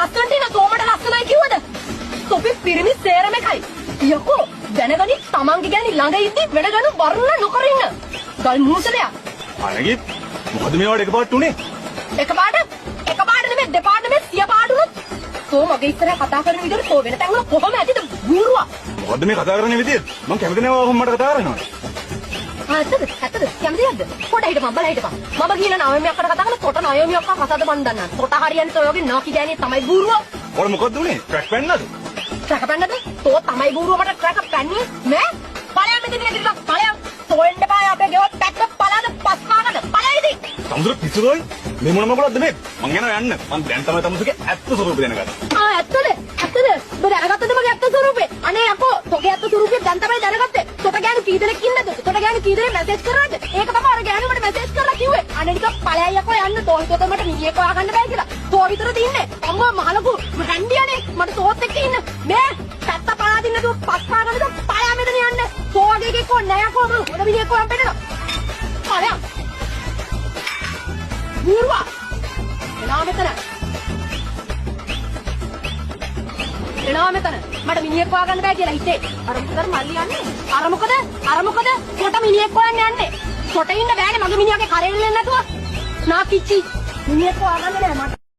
ලස්සනට ඉන්න සෝමට ලස්සනයි කිව්වද? තොපි පිරිමි සේරම එකයි. යකෝ දැනගනි තමන්ගේ ගැන ළඟ ඉද්දි වැඩ ගන්න වර්ණ නොකර ඉන්න. ගල් මූසලයා. අනගි මොකද මේවට එකපාරට උනේ? එකපාරට නෙමෙයි දෙපාරට නෙමෙයි 100 පාරට උනොත්. මගේ ඉස්සරහ කතා කරන විදිහට කො වෙන තැන් වල කොහොම ඇතිද බූරුවා. මොකද මේ කතා කරන විදිය? මම කැමති නෑ ඔහොම මට කතා කරනවා. ඇත්තද කැමතිද? පොඩ හිටපන් බල හිටපන්. මම කියන නවමියක් කතා කරලා තොට නවමියක් කතාද මන් දන්නා. තොට හරියන්නේ ඔය වගේ නාකි ගෑණිය තමයි බූරුවා. ඔය මොකද උනේ? ට්‍රැක් පැන්නද? ට්‍රැක් පැන්නද? තෝ තමයි බූරුවා මට ට්‍රැක් පැන්නේ. නෑ. ඵලයන් මෙතන ඉතින් ඵලයන්. තෝෙන්න බෑ අපේ ගෙවත් පැත්ත පලාද පස් කානද? ඵලයි ඉතින්. තමුසුර පිස්සුදෝයි. මේ මොන මොකලද මේ? මං යනවා යන්න. මං දැන් තමයි තමුසුගේ ඇත්ත ස්වරූපය දැනගන්නේ. ඇත්තද? ඔබ දැනගත්තද මගේ ඇත්ත ස්වරූපේ? අනේ යකෝ, තෝගේ ඇත්ත ස්වරූපය දැන් තමයි දැනගත්තේ. තොට ගෑනු කී දෙනෙක් ඉන්නද? තොට ගෑනු කී දෙනෙක් මැසේජ් කරාද? ඒක තමයි අර ගෑනු මට මැසේජ් කරලා කිව්වේ. අනේ ටිකක් ඵලයයි යකෝ යන්න. තෝ හිතුවද මට මිනිහෙක් හොයාගන්න බෑ කියලා. තෝ විතරද ඉන්නේ? අම්මා මහලකු රැන්ඩියානේ මට තෝත් එක්ක ඉන්න. මේ පැත්ත පලාදින්න නේද පස් පාගන්නද? ඵලයා මෙතන යන්න. තෝ වගේ එකෙක් ඕනේ නෑ යකෝ. මම හොඳ මිනිහෙක් හොයන් පෙන්නනවා. ඵලයා. බූරුවා. එනවා මෙතන. එනවා මෙතන. මට මිනිහෙක් හොයාගන්න බෑ කියලා හිතේ. අර මොකද මල්ලි යන්නේ? අර මොකද? කොට මිනිහෙක් හොයන්න යන්නේ. කොට ඉන්න බෑනේ මගේ මිනිහාගේ කරේ ඉල්ලන්නේ නැතුව. නාකිච්චි. මිනිහෙක් හොයාගන්න නෑ මට.